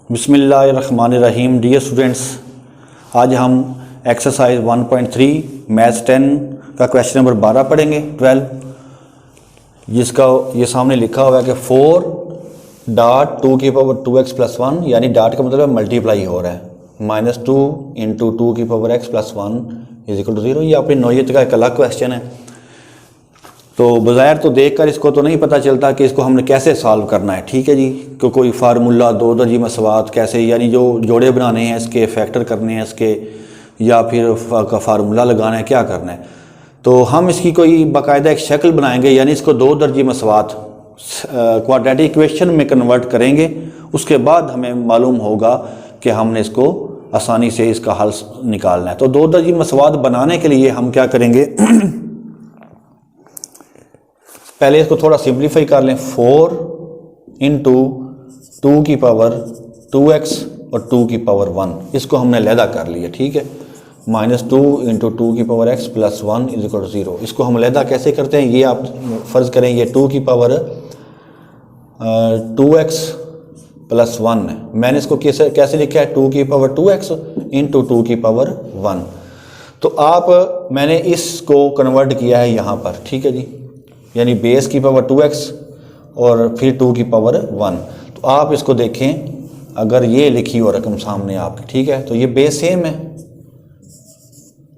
बिस्मिल्लाहिर्रहमानिर्रहीम। Dear students, आज हम एक्सरसाइज 1.3 मैथ्स 10 का क्वेश्चन नंबर 12 पढ़ेंगे 12, जिसका ये सामने लिखा हुआ है कि 4.2^2x+1, यानी डॉट का मतलब है मल्टीप्लाई हो रहा है, -2 × 2^x+1 = 0। ये अपनी नौयत का एक अलग क्वेश्चन है। तो बज़ाहिर तो देखकर इसको तो नहीं पता चलता कि इसको हमने कैसे सॉल्व करना है, ठीक है जी। कि कोई फार्मूला दो दर्जी मसवात कैसे, यानी जो जोड़े बनाने हैं इसके, फैक्टर करने हैं इसके, या फिर फार्मूला लगाना है, क्या करना है। तो हम इसकी कोई बाकायदा एक शक्ल बनाएंगे, यानी इसको दो दर्जी मसवात क्वाड्रेटिक इक्वेशन में कन्वर्ट करेंगे। उसके बाद हमें मालूम होगा कि हमने इसको आसानी से इसका हल निकालना है। तो दो दर्जी मसवात बनाने के लिए हम क्या करेंगे पहले इसको थोड़ा सिंप्लीफाई कर लें। 4 × 2^2x और 2^1, इसको हमने अलहदा कर लिया, ठीक है। -2 × 2^x+1 = 0। इसको हम अलहदा कैसे करते हैं, ये आप फ़र्ज़ करें ये 2^2x+1 है। मैंने इसको कैसे लिखा है, 2^2x × 2^1। तो मैंने इसको कन्वर्ट किया है यहाँ पर, ठीक है जी, यानी बेस की पावर 2x और फिर 2^1। तो आप इसको देखें, अगर ये लिखी हो रकम सामने आपकी, ठीक है, तो ये बेस सेम है,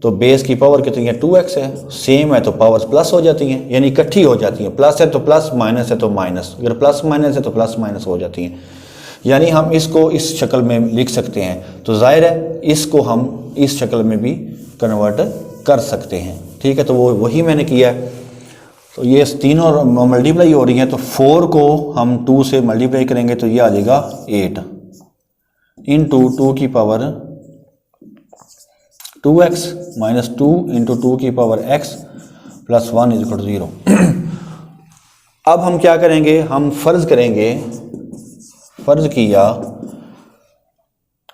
तो बेस की पावर कितनी है, 2x है, सेम है तो पावर्स प्लस हो जाती हैं, यानी इकट्ठी हो जाती हैं। प्लस है तो प्लस, माइनस है तो माइनस, अगर प्लस माइनस है तो प्लस माइनस हो जाती हैं। यानी हम इसको इस शक्ल में लिख सकते हैं। तो जाहिर है इसको हम इस शक्ल में भी कन्वर्ट कर सकते हैं, ठीक है। तो वही मैंने किया है। तो ये तीनों मल्टीप्लाई हो रही हैं, तो 4 को हम 2 से मल्टीप्लाई करेंगे तो ये आ जाएगा 8 × 2^2x -2 × 2^x+1 = 0। अब हम क्या करेंगे, हम फ़र्ज़ किया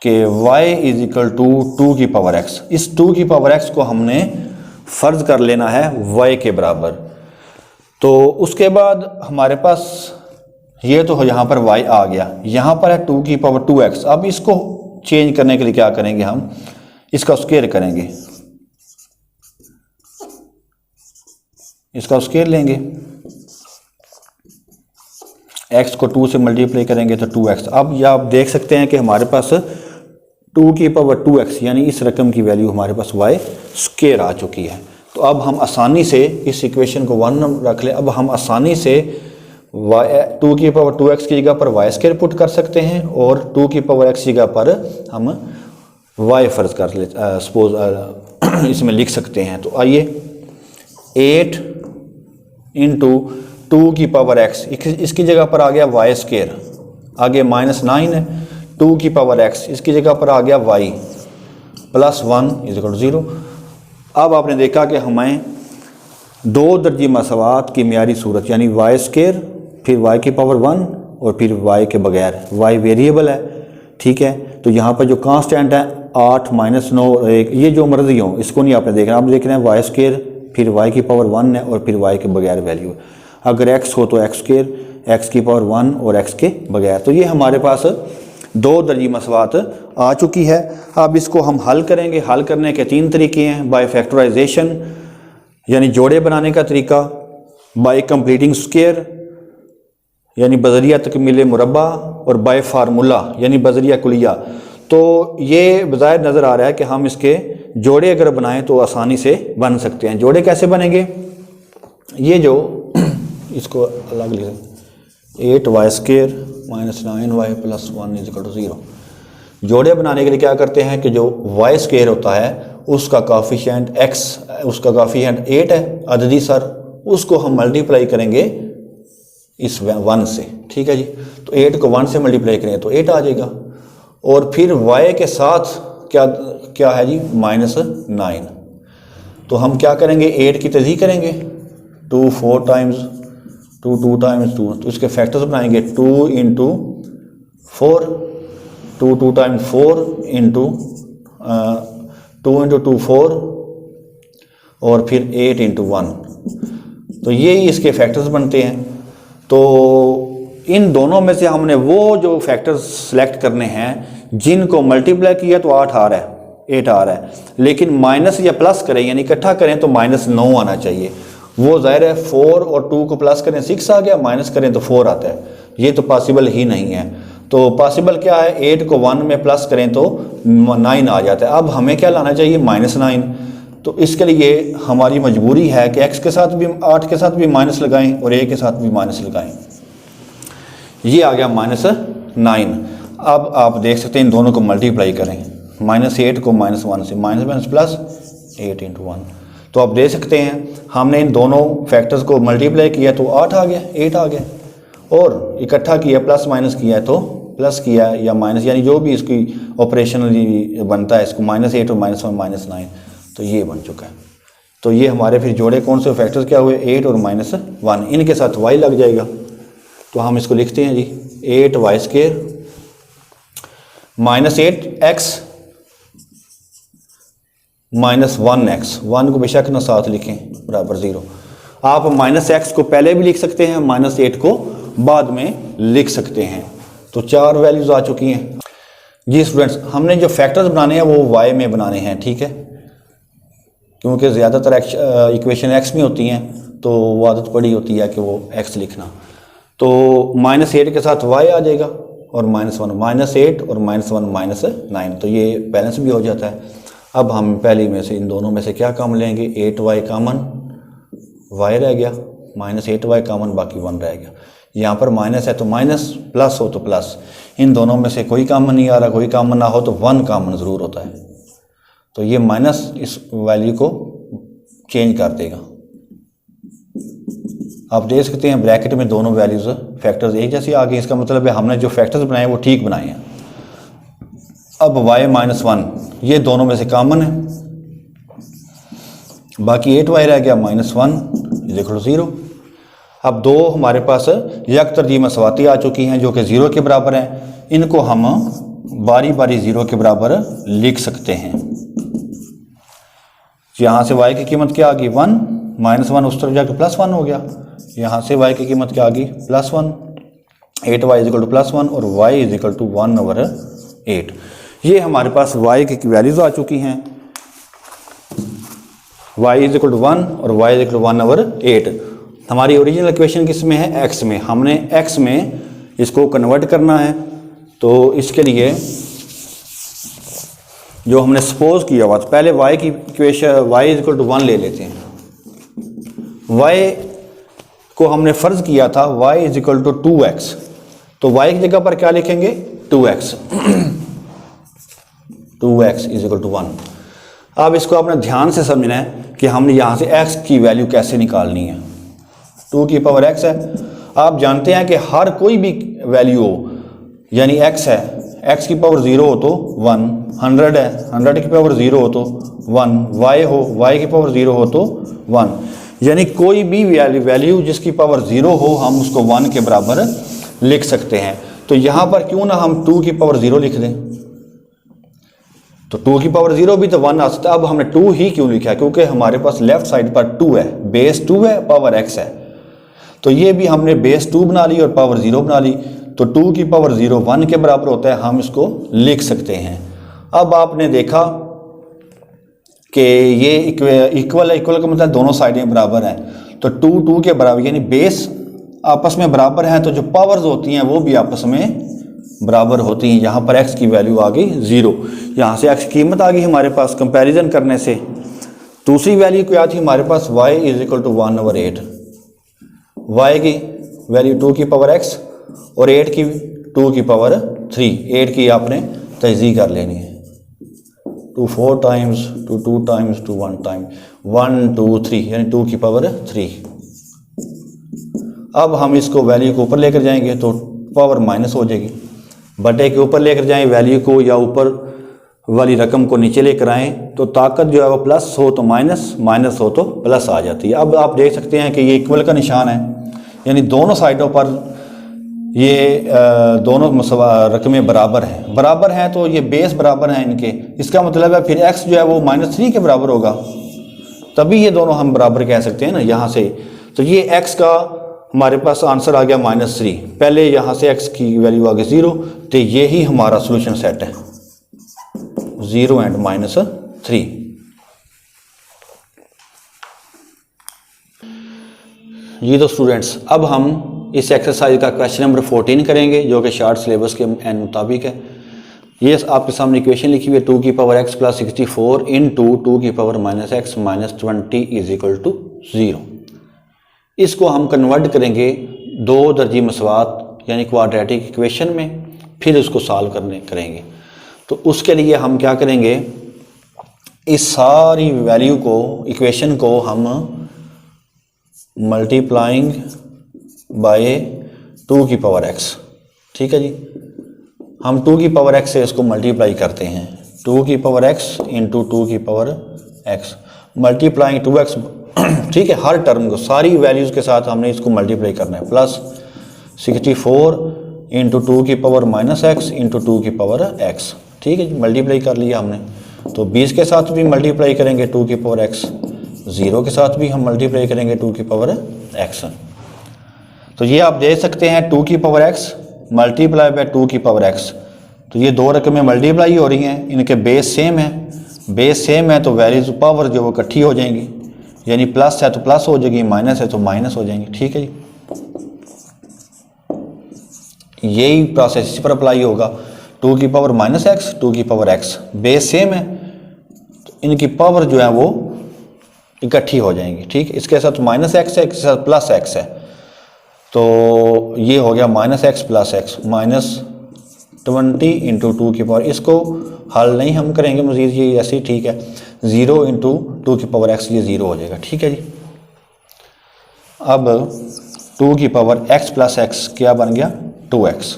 कि y = 2^x। इस 2^x को हमने फ़र्ज़ कर लेना है y के बराबर। तो उसके बाद हमारे पास ये तो यहाँ पर y आ गया, यहाँ पर है 2^2x। अब इसको चेंज करने के लिए क्या करेंगे, हम इसका स्क्वायर करेंगे, इसका स्क्वायर लेंगे, x को 2 से मल्टीप्लाई करेंगे तो 2x। अब यह आप देख सकते हैं कि हमारे पास 2^2x यानी इस रकम की वैल्यू हमारे पास y स्क्वायर आ चुकी है। तो अब हम आसानी से इस इक्वेशन को 1 रख लें। अब हम आसानी से 2^2x की जगह पर y स्क्वायर पुट कर सकते हैं, और 2^x की जगह पर हम y फ़र्ज़ कर ले सपोज इसमें लिख सकते हैं। तो आइए 8 × 2^x, इसकी जगह पर आ गया y स्क्वायर, आगे -9 है, 2^x इसकी जगह पर आ गया y +1 = 0। अब आपने देखा कि हमें दो दर्जी मसवात की मियारी सूरत, यानी y स्क्वायर फिर y⁻1 और फिर y के बगैर, y वेरिएबल है, ठीक है। तो यहाँ पर जो कांस्टेंट है 8 -9 और 1, ये जो मर्जी हो इसको नहीं आपने देखना। आप देख रहे हैं y स्क्वायर फिर y⁻1 है और फिर y के बगैर वैल्यू। अगर x हो तो x स्क्वायर, x⁻1 और x के बगैर। तो ये हमारे पास दो दर्जी मसवात आ चुकी है। अब इसको हम हल करेंगे। हल करने के 3 तरीके हैं, बाय फैक्टराइजेशन यानी जोड़े बनाने का तरीका, बाय कंप्लीटिंग स्क्वायर यानी बजरिया तकमील मुरब्बा, और बाय फार्मूला यानी बजरिया कुलिया। तो ये बज़ाहिर नज़र आ रहा है कि हम इसके जोड़े अगर बनाएं तो आसानी से बन सकते हैं। जोड़े कैसे बनेंगे, ये जो इसको अलग लिखें, 8y² -9y +1 = 0। जोड़े बनाने के लिए क्या करते हैं कि जो y स्क्वायर होता है उसका कोफिशिएंट x, उसका कोफिशिएंट 8 है अददी सर, उसको हम मल्टीप्लाई करेंगे इस 1 से, ठीक है जी। तो 8 को 1 से मल्टीप्लाई करेंगे तो 8 आ जाएगा, और फिर y के साथ क्या है जी, -9। तो हम क्या करेंगे, 8 की तज़ीह करेंगे, 2 4 टाइम्स 2 2 टाइम्स 2, तो इसके फैक्टर्स बनाएंगे 2 × 4, 2 2 टाइम्स 4 × 2 × 2 4, और फिर 8 × 1। तो ये ही इसके फैक्टर्स बनते हैं। तो इन दोनों में से हमने वो जो फैक्टर्स सेलेक्ट करने हैं जिनको मल्टीप्लाई किया तो 8 आ रहा है, 8 आ रहा है, लेकिन माइनस या प्लस करें यानी इकट्ठा करें तो -9 आना चाहिए। वो जाहिर है 4 और 2 को प्लस करें 6 आ गया, माइनस करें तो 4 आता है, ये तो पॉसिबल ही नहीं है। तो पॉसिबल क्या है, 8 को 1 में प्लस करें तो 9 आ जाता है। अब हमें क्या लाना चाहिए, -9। तो इसके लिए हमारी मजबूरी है कि x के साथ भी 8 के साथ भी माइनस लगाएं और a के साथ भी माइनस लगाएं। ये आ गया -9। अब आप देख सकते हैं इन दोनों को मल्टीप्लाई करें, -8 को -1 से, माइनस प्लस 8 × 1। तो आप देख सकते हैं हमने इन दोनों फैक्टर्स को मल्टीप्लाई किया तो 8 आ गया, 8 आ गया, और इकट्ठा किया प्लस माइनस किया है तो प्लस किया या माइनस, यानी जो भी इसकी ऑपरेशन बनता है इसको -8 और -1 -9, तो ये बन चुका है। तो ये हमारे फिर जोड़े कौन से फैक्टर्स क्या हुए, 8 और -1, इनके साथ y लग जाएगा। तो हम इसको लिखते हैं जी 8y² -8x -1x, 1 को बेशक ना साथ लिखें बराबर 0। आप -x को पहले भी लिख सकते हैं, -8 को बाद में लिख सकते हैं। तो 4 वैल्यूज आ चुकी हैं जी स्टूडेंट्स। हमने जो फैक्टर्स बनाने हैं वो y में बनाने हैं, ठीक है, क्योंकि ज़्यादातर इक्वेशन x में होती हैं तो वो आदत पड़ी होती है कि वो x लिखना। तो -8 के साथ y आ जाएगा और -1, -8 और -1 -9, तो ये बैलेंस भी हो जाता है। अब हम पहली में से इन दोनों में से क्या कॉमन लेंगे, 8y कॉमन, y रह गया, -8y कॉमन, बाकी 1 रह गया। यहाँ पर माइनस है तो माइनस, प्लस हो तो प्लस, इन दोनों में से कोई कॉमन नहीं आ रहा, कोई कॉमन ना हो तो 1 कॉमन ज़रूर होता है। तो ये माइनस इस वैल्यू को चेंज कर देगा। आप देख सकते हैं ब्रैकेट में दोनों वैल्यूज फैक्टर्स एक जैसी आ गई, इसका मतलब है हमने जो फैक्टर्स बनाए वो ठीक बनाए हैं। अब y -1 ये दोनों में से कॉमन है, बाकी 8y रह गया, -1 = 0। अब दो हमारे पास यक तरजीह मसवाती आ चुकी हैं जो कि 0 के बराबर हैं, इनको हम बारी बारी 0 के बराबर लिख सकते हैं। यहाँ से y की कीमत क्या आ गई, 1, -1 उस तरफ जाकर +1 हो गया, यहाँ से y की कीमत क्या आ गई, +1, 8y = +1 और y = 1/8। ये हमारे पास y की वैल्यूज आ चुकी हैं, y = 1 और y = 1/8। हमारी ओरिजिनल इक्वेशन किस में है, x में। हमने x में इसको कन्वर्ट करना है, तो इसके लिए जो हमने सपोज किया हुआ, तो पहले y की इक्वेशन y = 1 ले लेते हैं। y को हमने फ़र्ज़ किया था y = 2x, तो y की जगह पर क्या लिखेंगे, 2x 2x = 1। अब इसको आपने ध्यान से समझना है कि हमने यहाँ से x की वैल्यू कैसे निकालनी है। 2 की पावर x है, आप जानते हैं कि हर कोई भी वैल्यू हो, यानी x है, x की पावर 0 हो तो 1, 100 है, 100 की पावर 0 हो तो 1, y हो, y की पावर 0 हो तो 1, यानी कोई भी वैल्यू जिसकी पावर 0 हो हम उसको 1 के बराबर लिख सकते हैं। तो यहाँ पर क्यों ना हम 2 की पावर 0 लिख दें, तो 2 की पावर 0 भी तो 1 आ सकता है। अब हमने 2 ही क्यों लिखा है, क्योंकि हमारे पास लेफ्ट साइड पर 2 है, बेस 2 है, पावर x है, तो ये भी हमने बेस 2 बना ली और पावर 0 बना ली, तो 2 की पावर 0 1 के बराबर होता है, हम इसको लिख सकते हैं। अब आपने देखा कि ये इक्वल का मतलब दोनों साइडें बराबर हैं, तो 2 के बराबर, यानी बेस आपस में बराबर हैं, तो जो पावर्स होती हैं वो भी आपस में बराबर होती हैं। यहाँ पर x की वैल्यू आ गई 0, यहाँ से x की कीमत आ गई हमारे पास कंपैरिजन करने से। दूसरी वैल्यू क्या थी हमारे पास, y = 1/8, y की वैल्यू 2 की पावर x और 8 की 2 की पावर 3, 8 की आपने तजज़ीह कर लेनी है, 2 4 टाइम्स, 2 टाइम्स, 1 टाइम, 1 2 3, यानी 2 की पावर 3। अब हम इसको वैल्यू को ऊपर लेकर जाएंगे तो पावर माइनस हो जाएगी, बटे के ऊपर लेकर जाएं वैल्यू को या ऊपर वाली रकम को नीचे लेकर आएँ तो ताकत जो है वो प्लस हो तो माइनस, माइनस हो तो प्लस आ जाती है। अब आप देख सकते हैं कि ये इक्वल का निशान है, यानी दोनों साइडों पर ये दोनों रकमें बराबर हैं, तो ये बेस बराबर हैं इनके। इसका मतलब है फिर x जो है वो -3 के बराबर होगा, तभी ये दोनों हम बराबर कह सकते हैं ना यहाँ से। तो ये x का हमारे पास आंसर आ गया -3। पहले यहाँ से x की वैल्यू आ गई 0, तो ये ही हमारा सोल्यूशन सेट है 0 एंड -3। जी तो स्टूडेंट्स, अब हम इस एक्सरसाइज का क्वेश्चन नंबर 14 करेंगे, जो कि शार्ट सिलेबस के मुताबिक है। ये आपके सामने इक्वेशन लिखी हुई है 2 की पावर x प्लस 64 इंटू 2 की power -x minus 20 is equal to 0। इसको हम कन्वर्ट करेंगे दो दर्जी मसवात यानी क्वाड्रेटिक इक्वेशन में, फिर उसको सॉल्व करेंगे। तो उसके लिए हम क्या करेंगे, इस सारी वैल्यू को, इक्वेशन को हम मल्टीप्लाइंग बाय 2 की पावर x, ठीक है जी। हम 2 की पावर x से इसको मल्टीप्लाई करते हैं, 2 की पावर x इंटू 2 की पावर x मल्टीप्लाइंग 2x, ठीक है। हर टर्म को, सारी वैल्यूज़ के साथ हमने इसको मल्टीप्लाई करना है, प्लस 64 इंटू 2 की पावर -x इंटू 2 की पावर x, ठीक है जी। मल्टीप्लाई कर लिया हमने। तो 20 के साथ भी मल्टीप्लाई करेंगे 2 की पावर x, 0 के साथ भी हम मल्टीप्लाई करेंगे 2 की पावर x। तो ये आप देख सकते हैं 2 की पावर x मल्टीप्लाई बाय 2 की पावर x। तो ये दो रकमें मल्टीप्लाई हो रही हैं, इनके बेस सेम है, बेस सेम है तो वैल्यूज पावर जो वो इकट्ठी हो जाएंगी, यानी प्लस है तो प्लस हो जाएगी, माइनस है तो माइनस हो जाएंगी, ठीक है जी। यही प्रोसेस इस पर अप्लाई होगा। 2 की पावर -x 2 की पावर x, बेस सेम है तो इनकी पावर जो है वो इकट्ठी हो जाएंगी, ठीक है। इसके साथ -x है, इसके साथ +x है, तो ये हो गया -x प्लस x -20 इंटू 2 की पावर। इसको हल नहीं हम करेंगे मजीद, ये ऐसे ही ठीक है। 0 इंटू 2 की पावर x, ये 0 हो जाएगा, ठीक है जी। अब 2 की पावर x प्लस x क्या बन गया 2x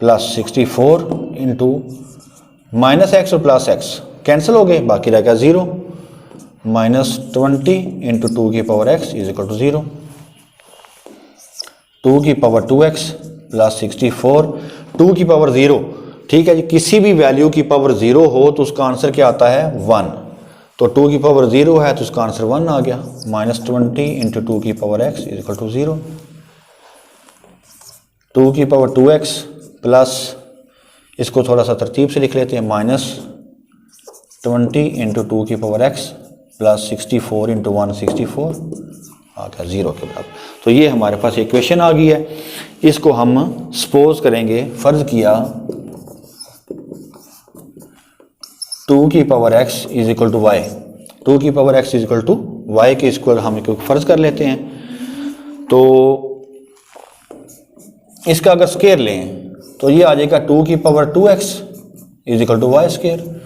प्लस 64 इंटू -x और +x कैंसिल हो गए, बाकी रह गया 0 -20 इंटू 2 की power x is equal to 0। 2 की पावर 2x प्लस 64, 2 की पावर 0, ठीक है जी। किसी भी वैल्यू की पावर 0 हो तो उसका आंसर क्या आता है 1। तो 2 की पावर 0 है तो उसका आंसर 1 आ गया। -20 इंटू 2 की power x is equal to 0। 2 की पावर 2x प्लस, इसको थोड़ा सा तरतीब से लिख लेते हैं, -20 इंटू 2 की पावर x प्लस 64 इंटू 1 64 आ गया 0 के बराबर। तो ये हमारे पास इक्वेशन आ गई है। इसको हम सपोज करेंगे, फ़र्ज़ किया 2 की power x is equal to y, 2 की power x is equal to y के स्क्वायर हम फ़र्ज़ कर लेते हैं। तो इसका अगर स्क्वायर लें तो ये आ जाएगा 2 की power 2x is equal to y square,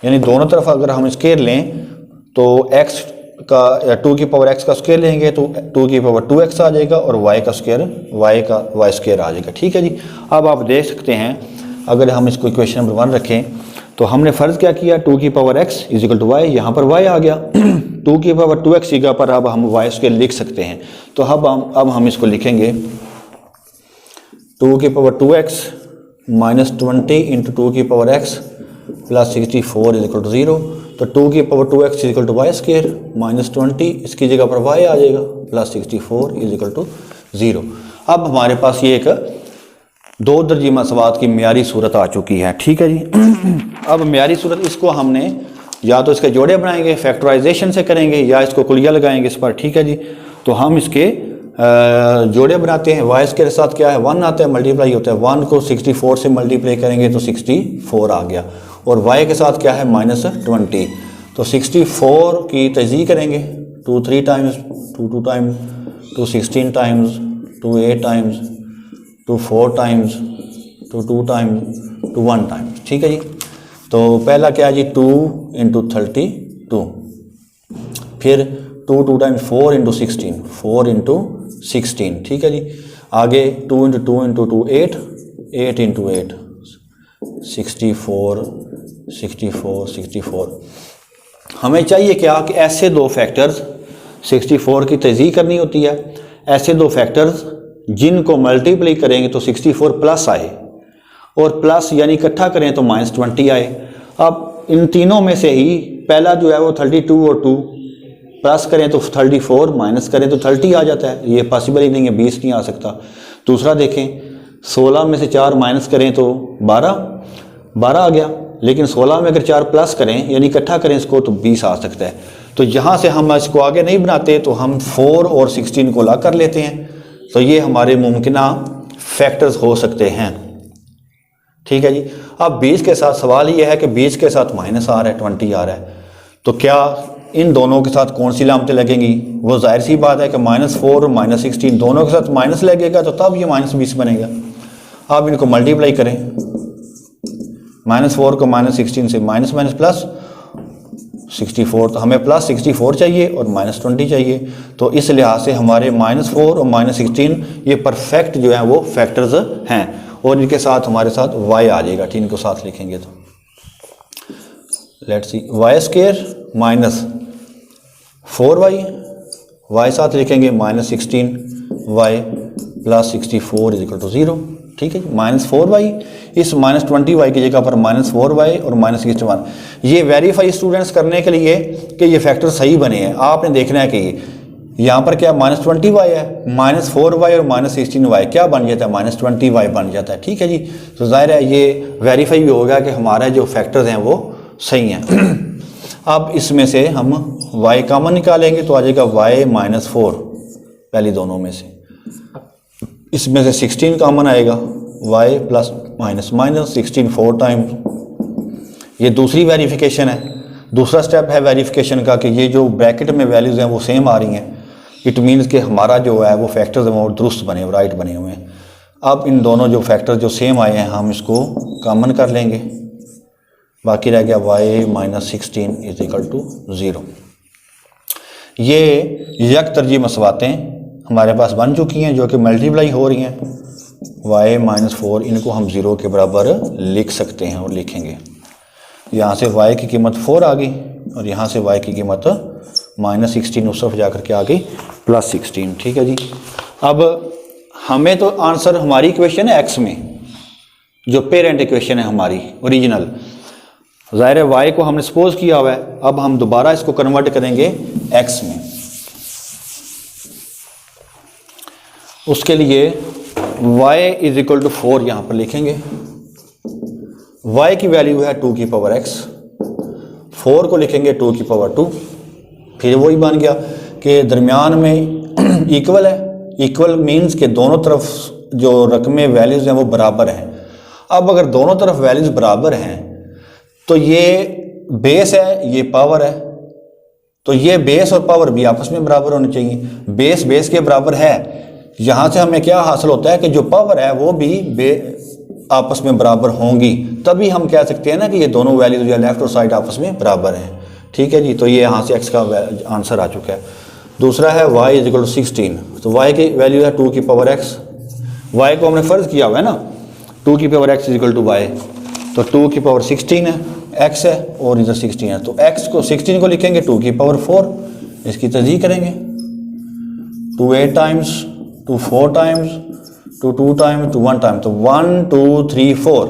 यानी दोनों तरफ अगर हम स्क्वायर लें तो x का 2 की पावर x का स्क्वायर लेंगे तो 2 की पावर 2x आ जाएगा और y का स्क्वायर y स्क्वायर आ जाएगा, ठीक है जी। अब आप देख सकते हैं अगर हम इसको इक्वेशन नंबर 1 रखें तो हमने फ़र्ज़ क्या किया 2 की power x is equal to y, यहाँ पर y आ गया। 2 की पावर 2x जगह पर अब हम y स्क्वायर लिख सकते हैं। तो अब हम इसको लिखेंगे 2 की पावर 2x -20 इंटू 2 की power x plus 64 is equal to 0। तो 2 की power 2x is equal to y square -20, इसकी जगह पर y आ जाएगा, प्लस 64 इज इक्वल टू 0। अब हमारे पास ये एक दो दर्जी मसवात की मियारी सूरत आ चुकी है, ठीक है जी। अब मियारी सूरत, इसको हमने या तो इसके जोड़े बनाएंगे, फैक्टराइजेशन से करेंगे, या इसको कुलिया लगाएंगे इस पर, ठीक है जी। तो हम इसके जोड़े बनाते हैं। वाई के साथ क्या है 1 आता है, मल्टीप्लाई होता है, 1 को 64 से मल्टीप्लाई करेंगे तो 64 आ गया, और y के साथ क्या है -20। तो 64 की तज़ीह करेंगे 2 3 times, 2 2 times, 2 16 times, 2 8 times, 2 4 times, 2 2 times, 2 1 times, ठीक है जी। तो पहला क्या है जी 2 इंटू 32, फिर 2 2 टाइम्स 4 इंटू 16, 4 इंटू 16, ठीक है जी। आगे 2 इंटू 2 इंटू 2 8, 8 इंटू 8 64, 64, 64। हमें चाहिए क्या कि ऐसे दो फैक्टर्स 64 की तज़ीह करनी होती है, ऐसे दो फैक्टर्स जिनको मल्टीप्लाई करेंगे तो 64 प्लस आए, और प्लस यानी इकट्ठा करें तो -20 आए। अब इन तीनों में से ही पहला जो है वो 32 और 2 प्लस करें तो 34, माइनस करें तो 30 आ जाता है। ये पॉसिबल ही नहीं है, 20 नहीं आ सकता। दूसरा देखें, 16 में से 4 माइनस करें तो 12 आ गया, लेकिन 16 में अगर 4 प्लस करें यानी इकट्ठा करें इसको तो 20 आ सकता है। तो यहाँ से हम इसको आगे नहीं बनाते, तो हम 4 और 16 को ला कर लेते हैं। तो ये हमारे मुमकिना फैक्टर्स हो सकते हैं। ठीक है जी। अब 20 के साथ सवाल ये है कि 20 के साथ माइनस आ रहा है, 20 आ रहा है, तो क्या इन दोनों के साथ कौन सी लामतें लगेंगी? वो जाहिर सी बात है कि -4 और -16 दोनों के साथ माइनस लगेगा, तो तब ये -20 बनेगा। आप इनको मल्टीप्लाई करें, -4 को -16 से माइनस माइनस प्लस 64, तो हमें +64 चाहिए और -20 चाहिए। तो इस लिहाज से हमारे -4 और -16 ये परफेक्ट जो है वो फैक्टर्स हैं, और इनके साथ हमारे साथ y आ जाएगा। ठीक, इनको साथ लिखेंगे तो लेट्स सी, y² -4y साथ लिखेंगे, -16y + 64 = 0। ठीक है, -4y, इस -20y की जगह पर -4y और -61। ये वेरीफाई स्टूडेंट्स करने के लिए कि ये फैक्टर सही बने हैं, आपने देखना है कि यहाँ पर क्या -20y है, -4y और -16y क्या बन जाता है, -20y बन जाता है। ठीक है जी। तो जाहिर है ये वेरीफाई भी होगा कि हमारे जो फैक्टर्स हैं वो सही हैं। अब इसमें से हम y कॉमन निकालेंगे तो आ जाएगा y -4 पहली दोनों में से, इसमें से 16 कॉमन आएगा, y ± 16 4 टाइम्स। ये दूसरी वेरिफिकेशन है, दूसरा स्टेप है वेरिफिकेशन का कि ये जो ब्रैकेट में वैल्यूज़ हैं वो सेम आ रही हैं। इट मीन्स कि हमारा जो है वो फैक्टर्स हैं वो दुरुस्त बने, राइट बने हुए हैं। अब इन दोनों जो फैक्टर्स जो सेम आए हैं हम इसको कॉमन कर लेंगे, बाकी रह गया y -16 = 0। ये यक तरजीह मसवातें हमारे पास बन चुकी हैं जो कि मल्टीप्लाई हो रही हैं। y -4 इनको हम 0 के बराबर लिख सकते हैं और लिखेंगे। यहाँ से y की कीमत 4 आ गई और यहाँ से y की कीमत -16 उस तरफ जाकर के आ गई +16। ठीक है जी। अब हमें तो आंसर हमारी इक्वेशन है x में, जो पेरेंट इक्वेशन है हमारी ओरिजिनल, ज़ाहिर है y को हमने सपोज किया हुआ है। अब हम दोबारा इसको कन्वर्ट करेंगे x में। उसके लिए y = 4 यहाँ पर लिखेंगे। y की वैल्यू है 2 की पावर x, 4 को लिखेंगे 2 की पावर 2। फिर वही बन गया कि दरमियान में इक्वल है। इक्वल मीन्स के दोनों तरफ जो रकमें वैल्यूज़ हैं वो बराबर हैं। अब अगर दोनों तरफ वैल्यूज़ बराबर हैं तो ये बेस है, ये पावर है, तो ये बेस और पावर भी आपस में बराबर होनी चाहिए। बेस बेस के बराबर है, यहाँ से हमें क्या हासिल होता है कि जो पावर है वो भी आपस में बराबर होंगी, तभी हम कह सकते हैं ना कि ये दोनों वैल्यूज या लेफ्ट और साइड आपस में बराबर हैं। ठीक है जी। तो ये यहाँ से x का आंसर आ चुका है। दूसरा है y = 16, तो y की वैल्यू है 2 की पावर x। y को हमने फ़र्ज किया हुआ है ना, 2 की पावर x = y, तो 2 की पावर 16 है, x है और इधर 16 है, तो x को 16 को लिखेंगे 2 की पावर 4, इसकी तर्जीह करेंगे 2 8 टाइम्स, 2 4 टाइम्स, 2 2 टाइम्स, 2 1 टाइम, तो 1 2 3 4,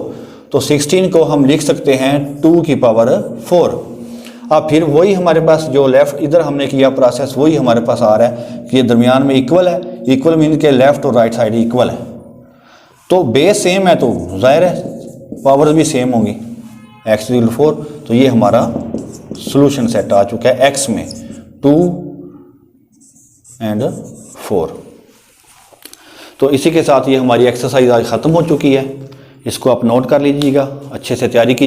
तो 16 को हम लिख सकते हैं 2 की पावर 4। अब फिर वही हमारे पास जो लेफ़्ट इधर हमने किया प्रोसेस वही हमारे पास आ रहा है कि ये दरमियान में इक्वल है। इक्वल मीन के लेफ़्ट और राइट साइड इक्वल है, तो बेस सेम है तो जाहिर है पावर्स भी सेम होंगी, x = 4। तो ये हमारा सॉल्यूशन सेट आ चुका है x में 2 और 4। तो इसी के साथ ये हमारी एक्सरसाइज आज ख़त्म हो चुकी है। इसको आप नोट कर लीजिएगा, अच्छे से तैयारी की।